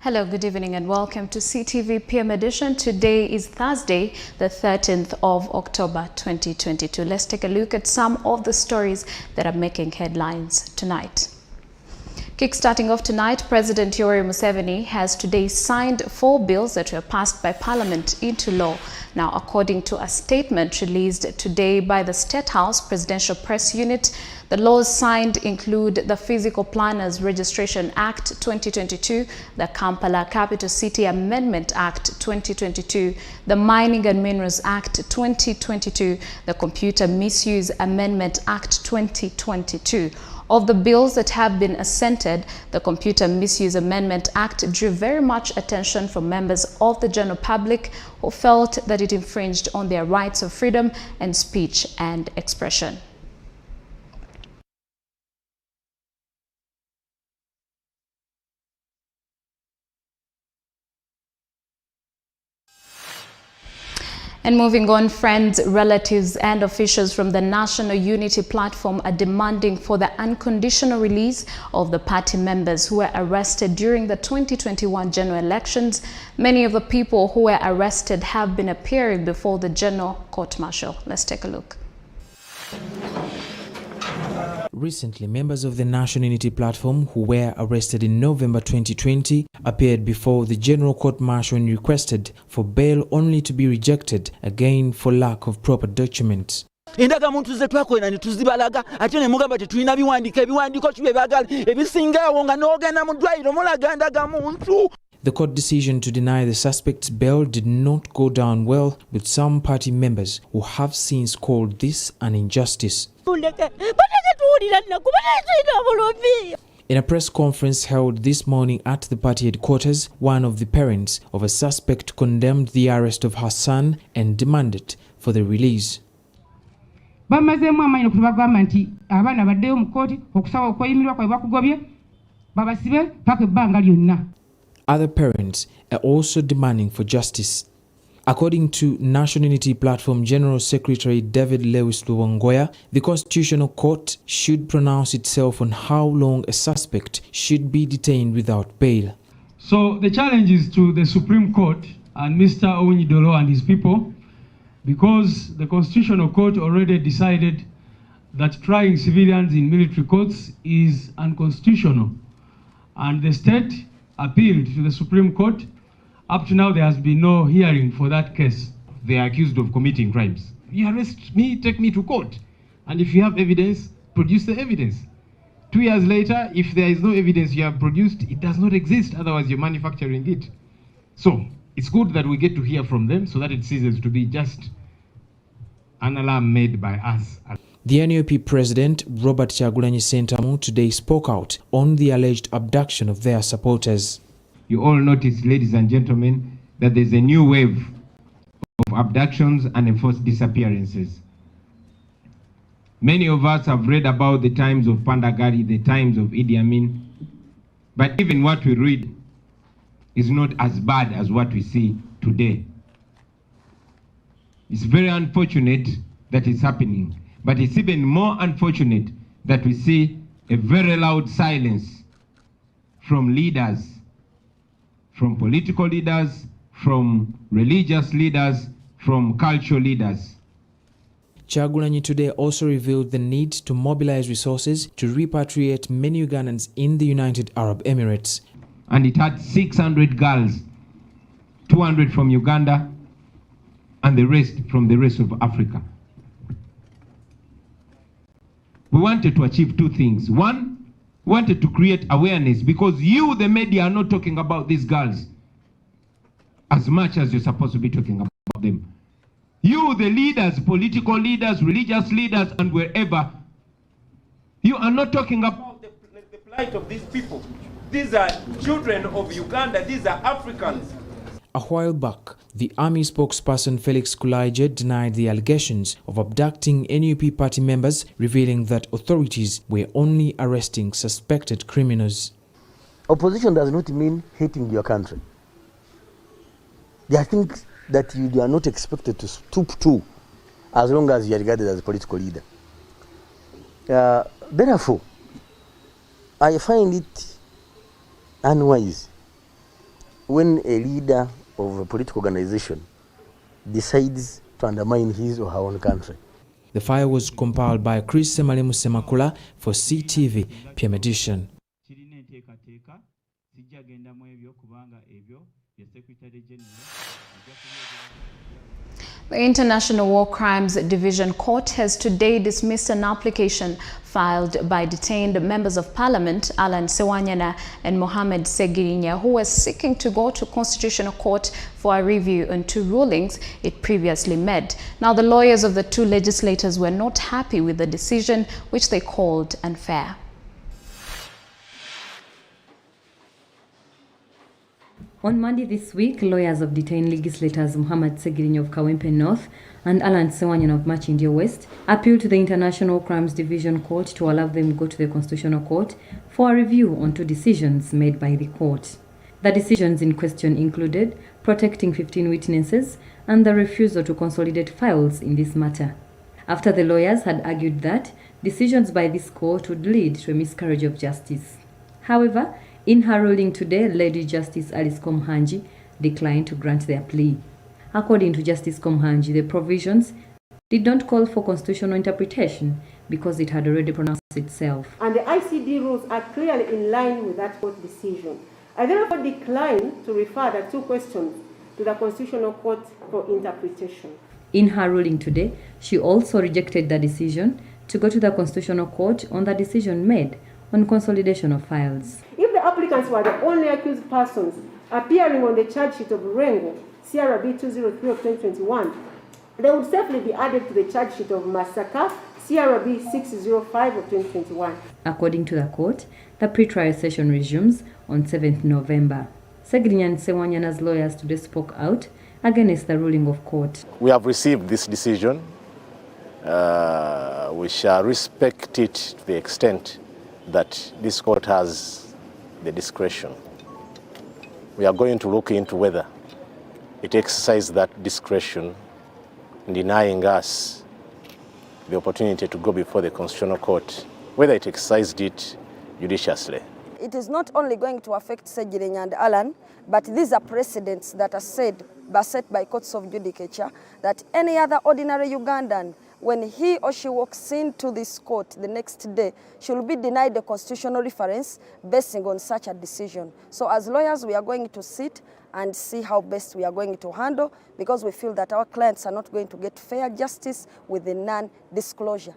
Hello, good evening and welcome to CTV PM edition. Today is Thursday, the 13th of October 2022. Let's take a look at some of the stories that are making headlines tonight. Kickstarting off tonight, President Yoweri Museveni has today signed 4 bills that were passed by Parliament into law. Now, according to a statement released today by the State House Presidential Press Unit, the laws signed include the Physical Planners Registration Act 2022, the Kampala Capital City Amendment Act 2022, the Mining and Minerals Act 2022, the Computer Misuse Amendment Act 2022. Of the bills that have been assented, the Computer Misuse Amendment Act drew very much attention from members of the general public who felt that it infringed on their rights of freedom and speech and expression. And moving on, friends, relatives and officials from the National Unity Platform are demanding for the unconditional release of the party members who were arrested during the 2021 general elections. Many of the people who were arrested have been appearing before the General Court-Martial. Let's take a look. Recently, members of the National Unity Platform who were arrested in November 2020 appeared before the General Court-Martial and requested for bail only to be rejected, again for lack of proper documents. Indaga muntu ze twakola ne tuzibalaga ate ne mugamba tetulina biwandiko kibe bagala ebisingawo nga n'ogenda mu ddwaliro mulaga ndaga muntu. The court decision to deny the suspects bail did not go down well with some party members who have since called this an injustice. In a press conference held this morning at the party headquarters, one of the parents of a suspect condemned the arrest of her son and demanded for the release. Bamazemu amanyi okubagamba nti abaana baddeyo mu kkooti okusaba okweyimirwa kwabwe bakugobye babasibe paka ebbanga lyonna. Other parents are also demanding for justice. According to National Unity Platform General Secretary David Lewis Luwongoya, the Constitutional Court should pronounce itself on how long a suspect should be detained without bail. So the challenge is to the Supreme Court and Mr. Owunyidolo and his people, because the Constitutional Court already decided that trying civilians in military courts is unconstitutional, and the state appealed to the Supreme Court. Up to now, there has been no hearing for that case. They are accused of committing crimes. You arrest me, take me to court. And if you have evidence, produce the evidence. 2 years later, if there is no evidence you have produced, it does not exist. Otherwise, you're manufacturing it. So, it's good that we get to hear from them so that it ceases to be just an alarm made by us. The NUP president, Robert Kyagulanyi Ssentamu, today spoke out on the alleged abduction of their supporters. You all notice, ladies and gentlemen, that there's a new wave of abductions and enforced disappearances. Many of us have read about the times of Pandagari, the times of Idi Amin, but even what we read is not as bad as what we see today. It's very unfortunate that it's happening, but it's even more unfortunate that we see a very loud silence from leaders, from political leaders, from religious leaders, from cultural leaders. Kyagulanyi today also revealed the need to mobilize resources to repatriate many Ugandans in the United Arab Emirates. And it had 600 girls, 200 from Uganda, and the rest from the rest of Africa. We wanted to achieve 2 things. One, wanted to create awareness, because you, the media, are not talking about these girls as much as you're supposed to be talking about them. You, the leaders, political leaders, religious leaders, and wherever, you are not talking about the plight of these people. These are children of Uganda. These are Africans. A while back, the army spokesperson Felix Kulaije denied the allegations of abducting NUP party members, revealing that authorities were only arresting suspected criminals. Opposition does not mean hating your country. There are things that you are not expected to stoop to as long as you are regarded as a political leader. Therefore, I find it unwise when a leader of a political organization decides to undermine his or her own country. The file was compiled by Chris Semalemu Semakula for CTV PM Edition. The International War Crimes Division Court has today dismissed an application filed by detained members of Parliament Alan Sewanyana and Mohamed Segirinya, who were seeking to go to Constitutional Court for a review on two rulings it previously made. Now, the lawyers of the two legislators were not happy with the decision, which they called unfair. On Monday this week, lawyers of detained legislators Mohamed Segirinya of Kawempe North and Alan Sewanyana of Machindia West appealed to the International Crimes Division Court to allow them go to the Constitutional Court for a review on two decisions made by the court. The decisions in question included protecting 15 witnesses and the refusal to consolidate files in this matter. After the lawyers had argued that decisions by this court would lead to a miscarriage of justice. However, in her ruling today, Lady Justice Alice Komhanji declined to grant their plea. According to Justice Komhanji, the provisions did not call for constitutional interpretation because it had already pronounced itself. And the ICD rules are clearly in line with that court decision. I therefore decline to refer the two questions to the Constitutional Court for interpretation. In her ruling today, she also rejected the decision to go to the Constitutional Court on the decision made on consolidation of files. If the applicants were the only accused persons appearing on the charge sheet of Rengo, CRB 203 of 2021, they would safely be added to the charge sheet of Masaka, CRB 605 of 2021. According to the court, the pre-trial session resumes on 7th November. Segirinya and Sewanyana's lawyers today spoke out against the ruling of court. We have received this decision. We shall respect it to the extent that this court has the discretion. We are going to look into whether it exercised that discretion in denying us the opportunity to go before the Constitutional Court, whether it exercised it judiciously. It is not only going to affect Segirinya and Alan, but these are precedents that are set by courts of judicature that any other ordinary Ugandan, when he or she walks into this court the next day, she will be denied the constitutional reference basing on such a decision. So as lawyers, we are going to sit and see how best we are going to handle, because we feel that our clients are not going to get fair justice with the non-disclosure.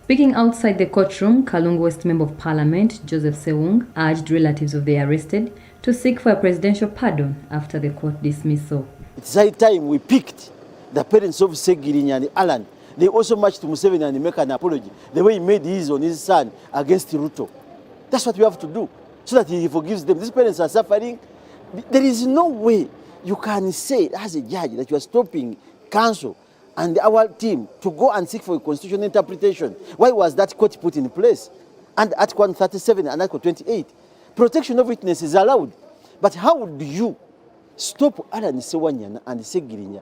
Speaking outside the courtroom, Kalungu West Member of Parliament Joseph Sewung urged relatives of the arrested to seek for a presidential pardon after the court dismissal. It's high time we picked the parents of Segirinya and Alan. They also marched to Museveni and make an apology, the way he made his on his son against Ruto. That's what we have to do, so that he forgives them. These parents are suffering. There is no way you can say as a judge that you are stopping counsel and our team to go and seek for a constitutional interpretation. Why was that court put in place? And Article 137 and Article 28. Protection of witnesses is allowed. But how do you stop Alan Sewanyana and Segirinya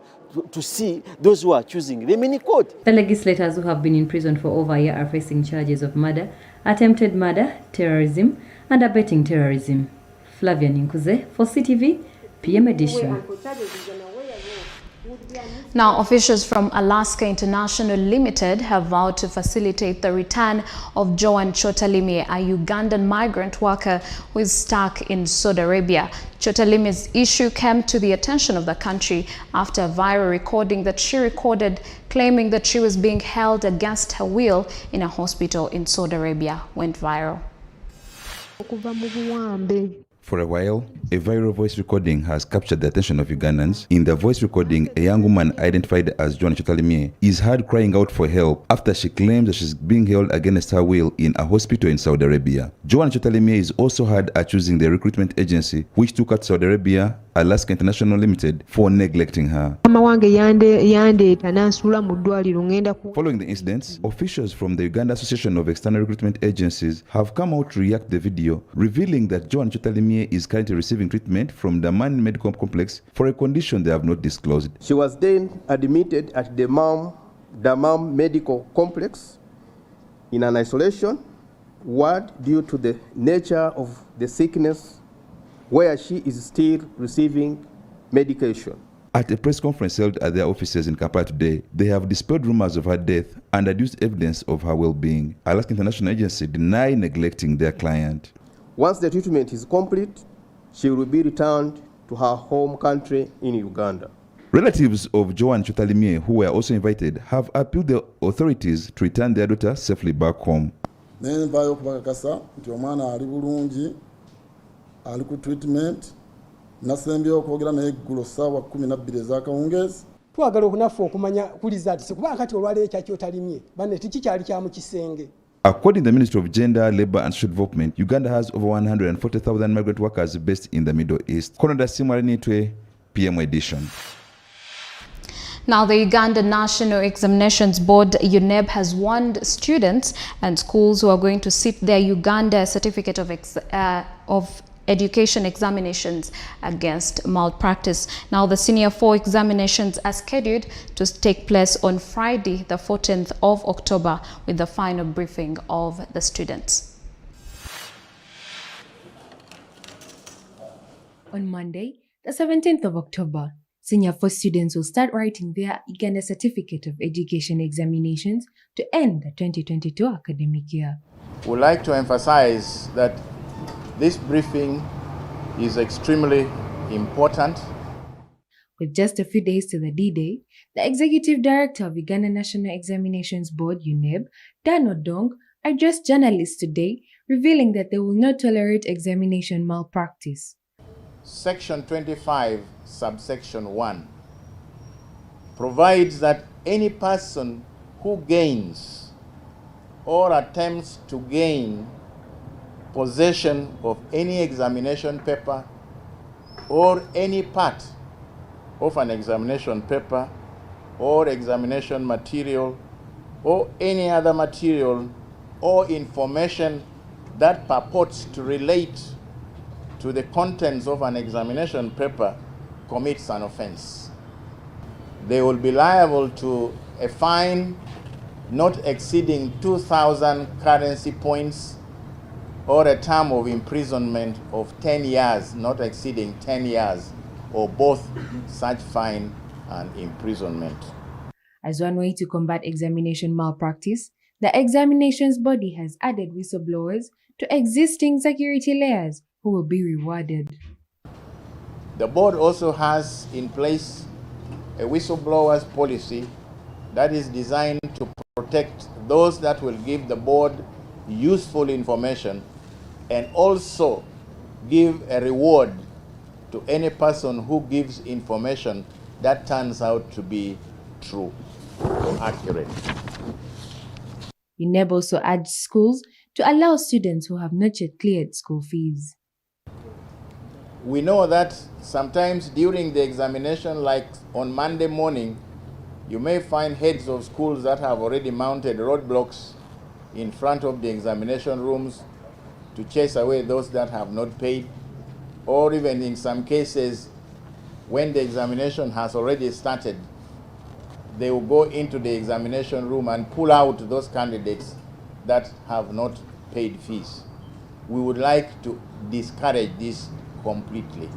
to see those who are choosing them in court? The legislators who have been in prison for over a year are facing charges of murder, attempted murder, terrorism, and abetting terrorism. Flavia Ninkuze for CTV, PM Edition. Now, officials from Alaska International Limited have vowed to facilitate the return of Joan Chotalimye, a Ugandan migrant worker who is stuck in Saudi Arabia. Chotalimye's issue came to the attention of the country after a viral recording that she recorded claiming that she was being held against her will in a hospital in Saudi Arabia went viral. For a while, a viral voice recording has captured the attention of Ugandans. In the voice recording, a young woman identified as Joan Chotalimye is heard crying out for help after she claims that she's being held against her will in a hospital in Saudi Arabia. Joan Chotalimye is also heard accusing the recruitment agency which took her to Saudi Arabia, Alaska International Limited, for neglecting her. Following the incidents, officials from the Uganda Association of External Recruitment Agencies have come out to react to the video, revealing that Joan Chotalimye is currently receiving treatment from the Man Medical Complex for a condition they have not disclosed. She was then admitted at the Damam Medical Complex in an isolation ward due to the nature of the sickness where she is still receiving medication. At a press conference held at their offices in Kampala today, they have dispelled rumors of her death and adduced evidence of her well-being. Alaska International Agency deny neglecting their client. Once the treatment is complete, she will be returned to her home country in Uganda. Relatives of Joan Chutalimie, who were also invited, have appealed the authorities to return their daughter safely back home. Nenvayo kubakakasa nti omwana ali bulungi, ali ku treatment, nasembyeyo okwogera naye eggulo ssaawa 12 ez'akawungeezi. Twagala okunaffe okumanya kuli zaati kuba kati olwaleero ekyaky'otalimye banne tikikyali kya mu kisenge. According to the Ministry of Gender, Labour and Social Development, Uganda has over 140,000 migrant workers based in the Middle East. Konoda Simwarinitwe, PM Edition. Now, the Uganda National Examinations Board, UNEB, has warned students and schools who are going to sit their Uganda Certificate of Education examinations against malpractice. Now, the Senior 4 examinations are scheduled to take place on Friday, the 14th of October, with the final briefing of the students. On Monday, the 17th of October, Senior 4 students will start writing their Uganda Certificate of Education examinations to end the 2022 academic year. We'd like to emphasize that this briefing is extremely important. With just a few days to the D-Day, the Executive Director of Uganda National Examinations Board, UNEB, Dan Odong, addressed journalists today, revealing that they will not tolerate examination malpractice. Section 25, subsection 1, provides that any person who gains or attempts to gain possession of any examination paper or any part of an examination paper or examination material or any other material or information that purports to relate to the contents of an examination paper commits an offense. They will be liable to a fine not exceeding 2,000 currency points or a term of imprisonment of 10 years, not exceeding 10 years, or both such fine and imprisonment. As one way to combat examination malpractice, the examinations body has added whistleblowers to existing security layers who will be rewarded. The board also has in place a whistleblowers policy that is designed to protect those that will give the board useful information and also give a reward to any person who gives information that turns out to be true or accurate. UNEB also urged schools to allow students who have not yet cleared school fees. We know that sometimes during the examination, like on Monday morning, you may find heads of schools that have already mounted roadblocks in front of the examination rooms to chase away those that have not paid, or even in some cases, when the examination has already started, they will go into the examination room and pull out those candidates that have not paid fees. We would like to discourage this completely.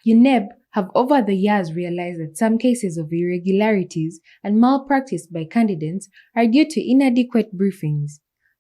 UNEB have over the years realized that some cases of irregularities and malpractice by candidates are due to inadequate briefings.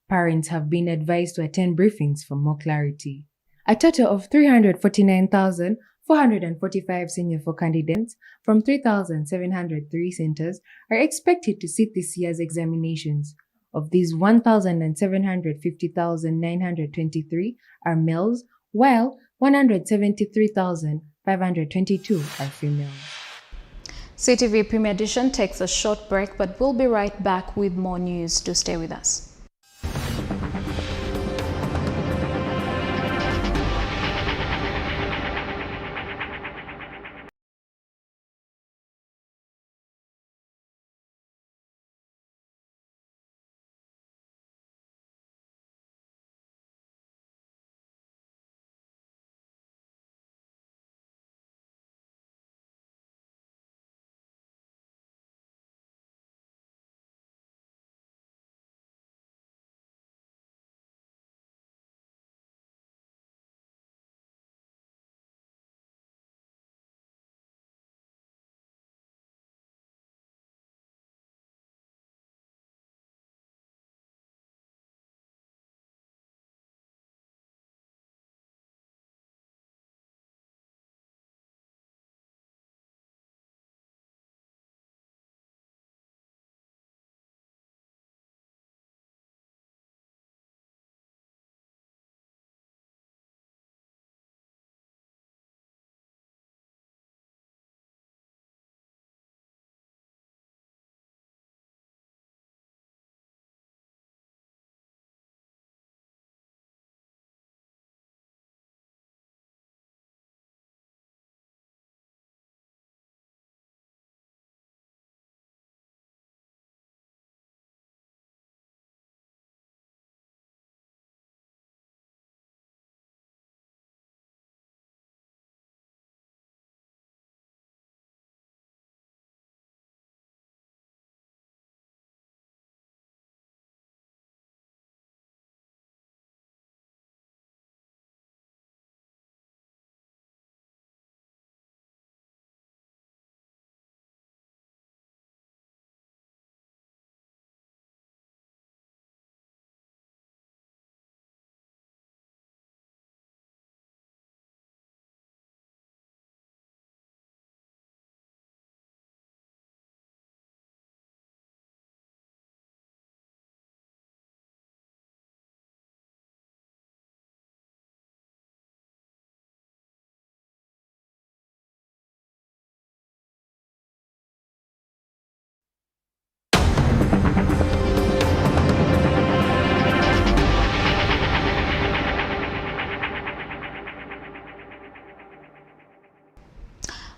Parents have been advised to attend briefings for more clarity. A total of 349,445 Senior 4 candidates from 3,703 centers are expected to sit this year's examinations. Of these, 1,750,923 are males, while 173,522 are females. CTV Premier Edition takes a short break, but we'll be right back with more news. Do stay with us.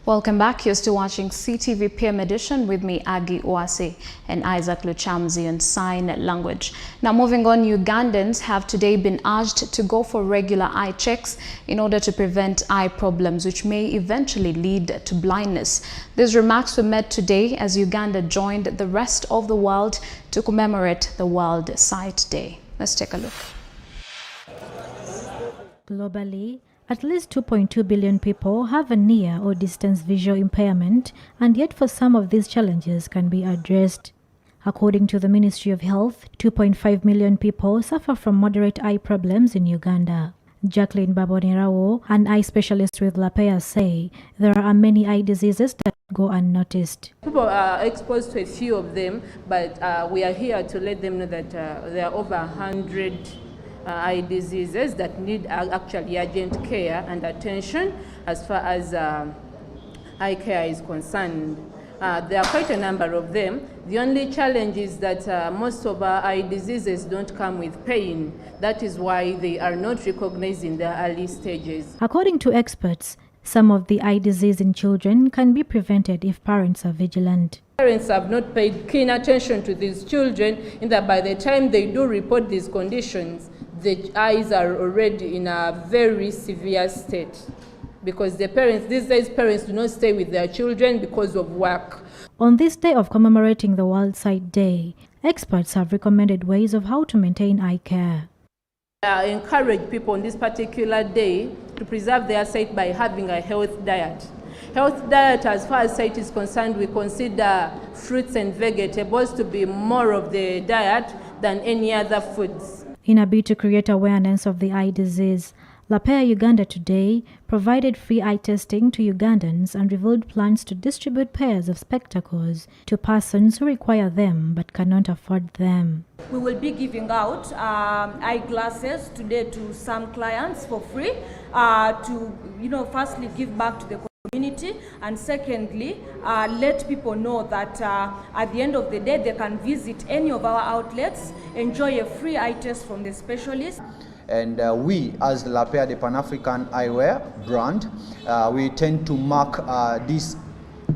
Welcome back. You're still watching CTV PM Edition with me, Agi Oase, and Isaac Luchamzi on sign language. Now, moving on, Ugandans have today been urged to go for regular eye checks in order to prevent eye problems, which may eventually lead to blindness. These remarks were made today as Uganda joined the rest of the world to commemorate the World Sight Day. Let's take a look. Globally, at least 2.2 billion people have a near or distance visual impairment, and yet for some of these challenges can be addressed. According to the Ministry of Health, 2.5 million people suffer from moderate eye problems in Uganda. Jacqueline Babonerawo, an eye specialist with Lapea, say there are many eye diseases that go unnoticed. People are exposed to a few of them, but we are here to let them know that there are over 100 eye diseases that need actually urgent care and attention as far as eye care is concerned. There are quite a number of them. The only challenge is that most of our eye diseases don't come with pain. That is why they are not recognized in the early stages. According to experts, some of the eye disease in children can be prevented if parents are vigilant. Parents have not paid keen attention to these children, in that by the time they do report these conditions, the eyes are already in a very severe state. Because the parents, these days parents do not stay with their children because of work. On this day of commemorating the World Sight Day, experts have recommended ways of how to maintain eye care. I encourage people on this particular day to preserve their sight by having a healthy diet. Health diet, as far as sight is concerned, we consider fruits and vegetables to be more of the diet than any other foods. In a bid to create awareness of the eye disease, Lapea Uganda today provided free eye testing to Ugandans and revealed plans to distribute pairs of spectacles to persons who require them but cannot afford them. We will be giving out eyeglasses today to some clients for free to, firstly give back to the community, and secondly, let people know that at the end of the day, they can visit any of our outlets, enjoy a free eye test from the specialist. And we, as Lapea, the Pan-African eyewear brand, we tend to mark this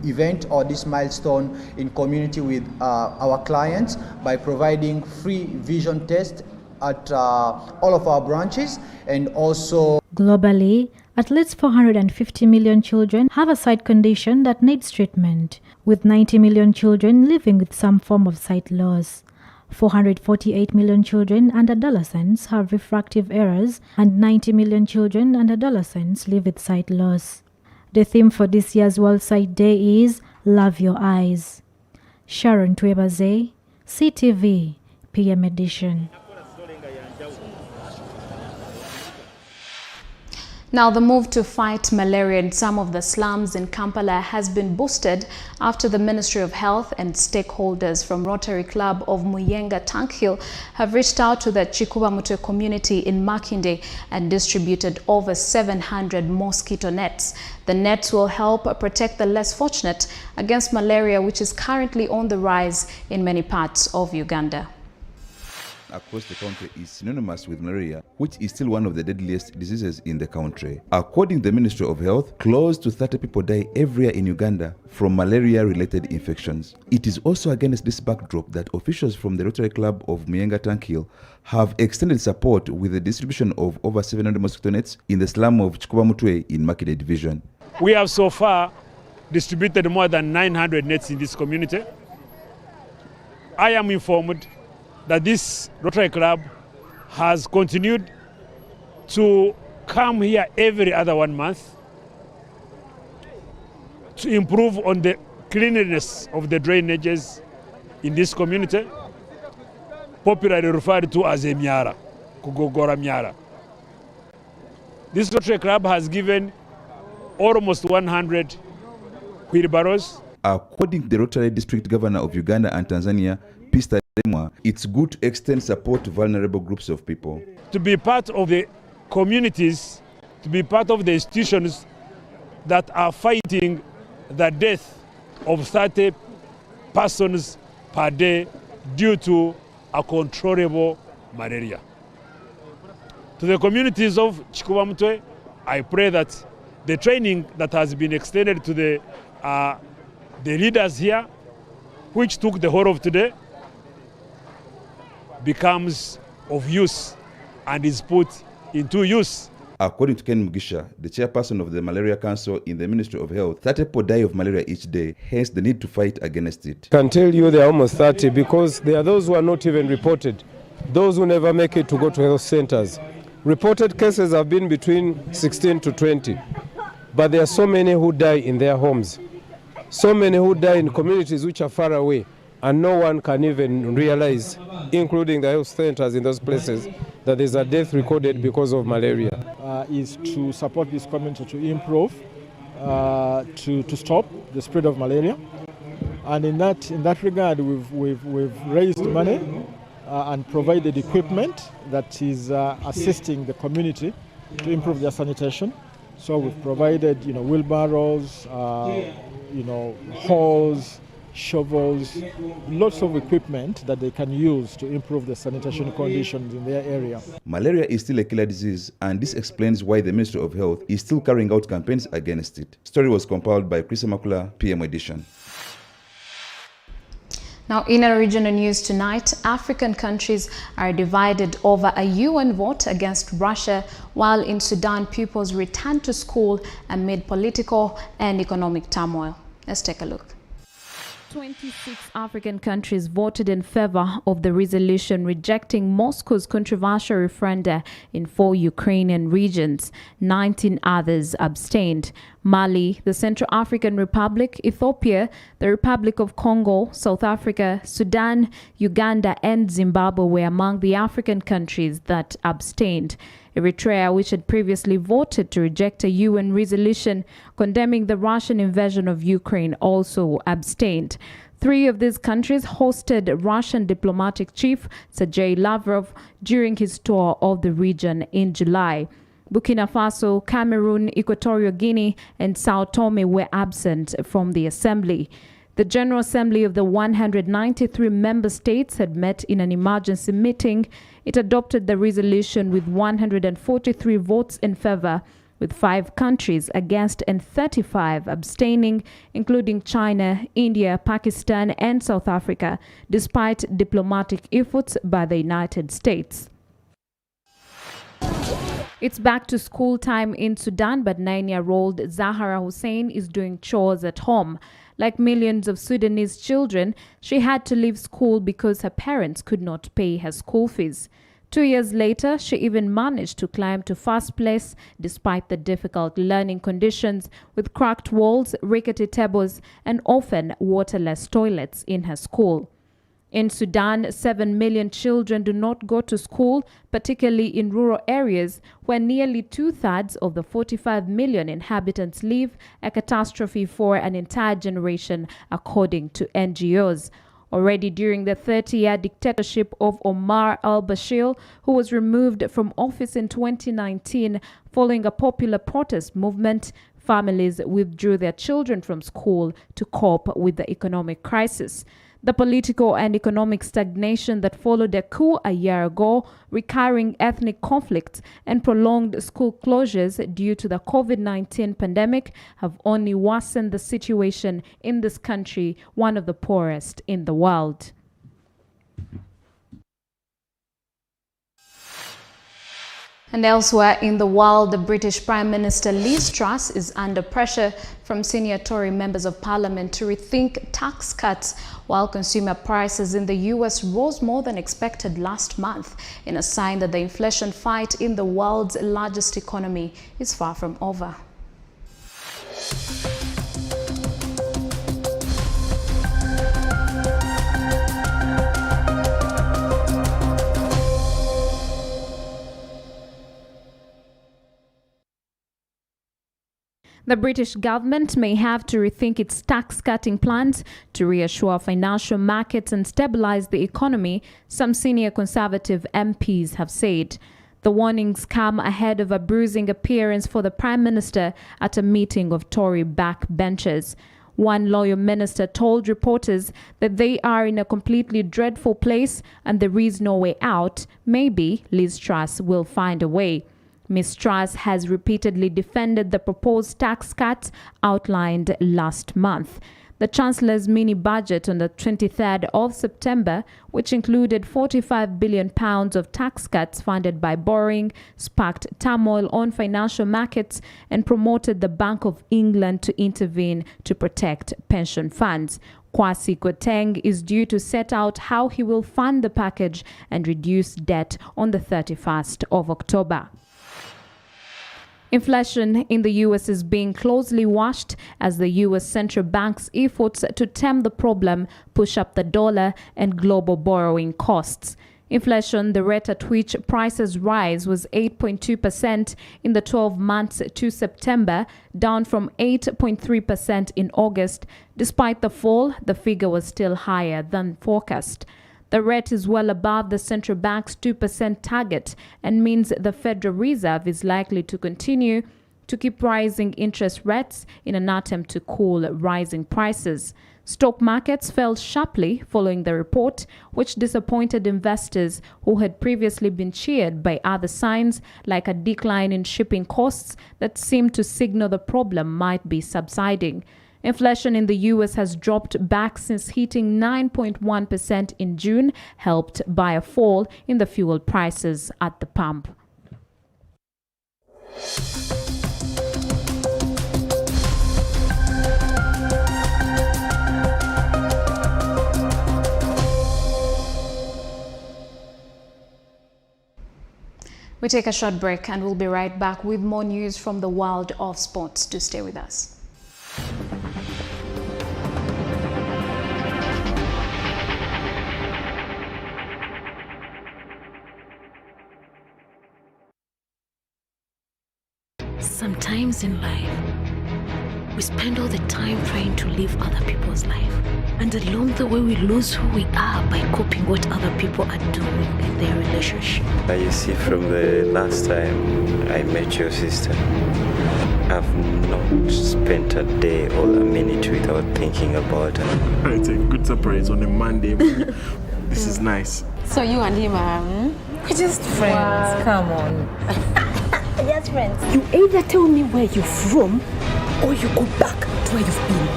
event or this milestone in community with our clients by providing free vision tests at all of our branches, and also globally, at least 450 million children have a sight condition that needs treatment, with 90 million children living with some form of sight loss. 448 million children and adolescents have refractive errors, and 90 million children and adolescents live with sight loss. The theme for this year's World Sight Day is Love Your Eyes. Sharon Twebaze, CTV, PM Edition. Now, the move to fight malaria in some of the slums in Kampala has been boosted after the Ministry of Health and stakeholders from Rotary Club of Muyenga Tankhill have reached out to the Chikubamutwe community in Makinde and distributed over 700 mosquito nets. The nets will help protect the less fortunate against malaria, which is currently on the rise in many parts of Uganda. Across the country is synonymous with malaria, which is still one of the deadliest diseases in the country. According to the Ministry of Health, close to 30 people die every year in Uganda from malaria-related infections. It is also against this backdrop that officials from the Rotary Club of Muyenga Tankhill have extended support with the distribution of over 700 mosquito nets in the slum of Chikubamutwe in Makinde Division. We have so far distributed more than 900 nets in this community. I am informed that this Rotary Club has continued to come here every other 1 month to improve on the cleanliness of the drainages in this community, popularly referred to as a Myara, Kugogora Myara. This Rotary Club has given almost 100 wheelbarrows. According to the Rotary District Governor of Uganda and Tanzania, Pista, it's good to extend support to vulnerable groups of people. To be part of the communities, to be part of the institutions that are fighting the death of 30 persons per day due to uncontrollable malaria. To the communities of Chikubamutwe, I pray that the training that has been extended to the leaders here, which took the whole of today, becomes of use and is put into use. According to Ken Mugisha, the chairperson of the Malaria Council in the Ministry of Health, 30 people die of malaria each day, hence the need to fight against it. I can tell you there are almost 30 because there are those who are not even reported, those who never make it to go to health centers. Reported cases have been between 16 to 20, but there are so many who die in their homes, so many who die in communities which are far away, and no one can even realize, including the health centers in those places, that there's a death recorded because of malaria. Is to support this community to improve, to stop the spread of malaria, and in that regard, we've raised money and provided equipment that is assisting the community to improve their sanitation. So we've provided, wheelbarrows, hose, shovels, lots of equipment that they can use to improve the sanitation conditions in their area. Malaria is still a killer disease, and this explains why the Ministry of Health is still carrying out campaigns against it. Story was compiled by Chris Makula, PM Edition. Now, in our regional news tonight, African countries are divided over a UN vote against Russia, while in Sudan, pupils return to school amid political and economic turmoil. Let's take a look. 26 African countries voted in favor of the resolution rejecting Moscow's controversial referenda in 4 Ukrainian regions. 19 others abstained. Mali, the Central African Republic, Ethiopia, the Republic of Congo, South Africa, Sudan, Uganda, and Zimbabwe were among the African countries that abstained. Eritrea, which had previously voted to reject a UN resolution condemning the Russian invasion of Ukraine, also abstained. 3 of these countries hosted Russian diplomatic chief Sergei Lavrov during his tour of the region in July. Burkina Faso, Cameroon, Equatorial Guinea, and Sao Tome were absent from the assembly. The General Assembly of the 193 member states had met in an emergency meeting. It adopted the resolution with 143 votes in favor, with 5 countries against and 35 abstaining, including China, India, Pakistan, and South Africa, despite diplomatic efforts by the United States. It's back to school time in Sudan, but 9-year-old Zahara Hussein is doing chores at home. Like millions of Sudanese children, she had to leave school because her parents could not pay her school fees. 2 years later, she even managed to climb to first place despite the difficult learning conditions with cracked walls, rickety tables, and often waterless toilets in her school. In Sudan, 7 million children do not go to school, particularly in rural areas where nearly 2/3 of the 45 million inhabitants live, a catastrophe for an entire generation, according to NGOs. Already during the 30-year dictatorship of Omar al-Bashir, who was removed from office in 2019 following a popular protest movement, families withdrew their children from school to cope with the economic crisis. The political and economic stagnation that followed a coup a year ago, recurring ethnic conflicts, and prolonged school closures due to the COVID-19 pandemic have only worsened the situation in this country, one of the poorest in the world. And elsewhere in the world, the British Prime Minister Liz Truss is under pressure from senior Tory members of parliament to rethink tax cuts, while consumer prices in the US rose more than expected last month, in a sign that the inflation fight in the world's largest economy is far from over. The British government may have to rethink its tax-cutting plans to reassure financial markets and stabilize the economy, some senior Conservative MPs have said. The warnings come ahead of a bruising appearance for the Prime Minister at a meeting of Tory backbenchers. One loyal minister told reporters that they are in a completely dreadful place and there is no way out. Maybe Liz Truss will find a way. Ms. Truss has repeatedly defended the proposed tax cuts outlined last month. The Chancellor's mini-budget on the 23rd of September, which included £45 billion of tax cuts funded by borrowing, sparked turmoil on financial markets and promoted the Bank of England to intervene to protect pension funds. Kwasi Kwarteng is due to set out how he will fund the package and reduce debt on the 31st of October. Inflation in the U.S. is being closely watched as the U.S. central bank's efforts to tame the problem push up the dollar and global borrowing costs. Inflation, the rate at which prices rise, was 8.2% in the 12 months to September, down from 8.3% in August. Despite the fall, the figure was still higher than forecast. The rate is well above the central bank's 2% target and means the Federal Reserve is likely to continue to keep rising interest rates in an attempt to cool rising prices. Stock markets fell sharply following the report, which disappointed investors who had previously been cheered by other signs like a decline in shipping costs that seemed to signal the problem might be subsiding. Inflation in the U.S. has dropped back since hitting 9.1% in June, helped by a fall in the fuel prices at the pump. We take a short break and we'll be right back with more news from the world of sports. Do stay with us. Sometimes in life, we spend all the time trying to live other people's life. And along the way, we lose who we are by copying what other people are doing in their relationship. You see, from the last time I met your sister, I've not spent a day or a minute without thinking about her. It's a good surprise on a Monday. This is nice. So you and him are we're just friends. Wow. Come on. Just friends. You either tell me where you're from or you go back to where you've been.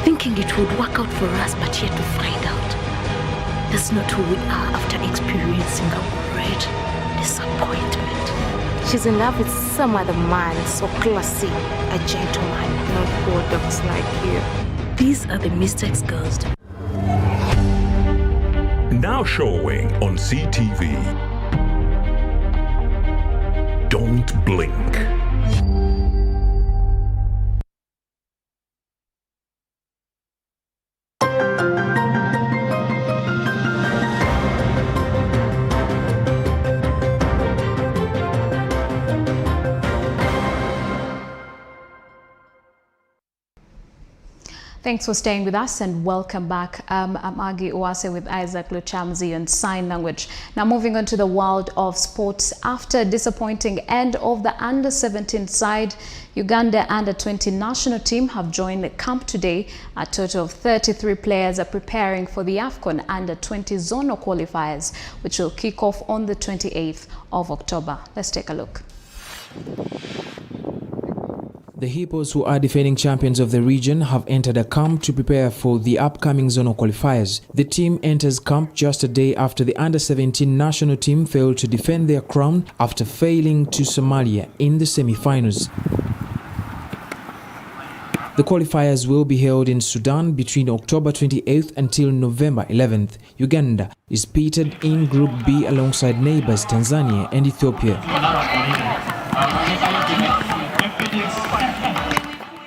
Thinking it would work out for us, but yet to find out that's not who we are after experiencing a great disappointment. She's in love with some other man, so classy, a gentleman, not poor dogs like you. These are the mistakes girls do. Now showing on CTV. Don't blink. Thanks for staying with us and welcome back. I'm Agi Uwase with Isaac Luchamzi on sign language. Now moving on to the world of sports. After a disappointing end of the under-17 side, Uganda under-20 national team have joined the camp today. A total of 33 players are preparing for the AFCON under-20 zonal qualifiers, which will kick off on the 28th of October. Let's take a look. The Hippos, who are defending champions of the region, have entered a camp to prepare for the upcoming zonal qualifiers. The team enters camp just a day after the under-17 national team failed to defend their crown after failing to Somalia in the semi-finals. The qualifiers will be held in Sudan between October 28th until November 11th. Uganda is pitted in Group B alongside neighbors Tanzania and Ethiopia.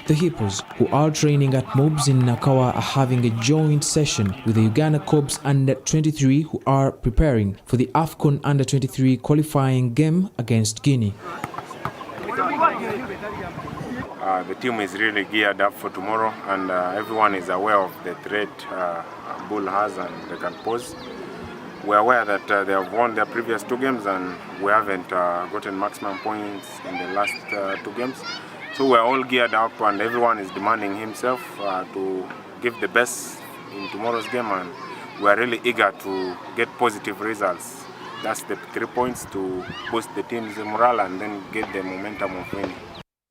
The Hippos, who are training at MOBS in Nakawa, are having a joint session with the Uganda Corps under-23, who are preparing for the AFCON under-23 qualifying game against Guinea. The team is really geared up for tomorrow, and everyone is aware of the threat Bull has and they can pose. We're aware that they have won their previous 2 games and we haven't gotten maximum points in the last 2 games. So we're all geared up and everyone is demanding himself to give the best in tomorrow's game, and we're really eager to get positive results that's the 3 points to boost the team's morale and then get the momentum of winning.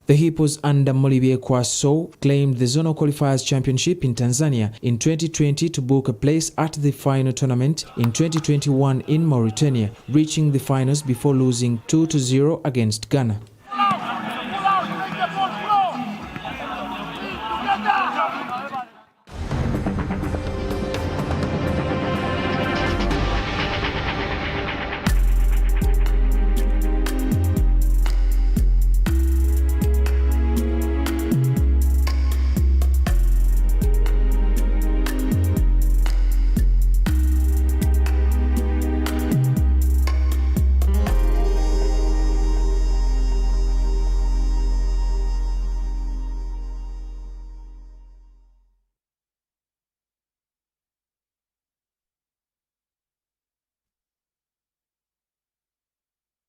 The Hippos under Molivier Kwaso claimed the Zonal Qualifiers Championship in Tanzania in 2020 to book a place at the final tournament in 2021 in Mauritania, reaching the finals before losing 2-0 against Ghana.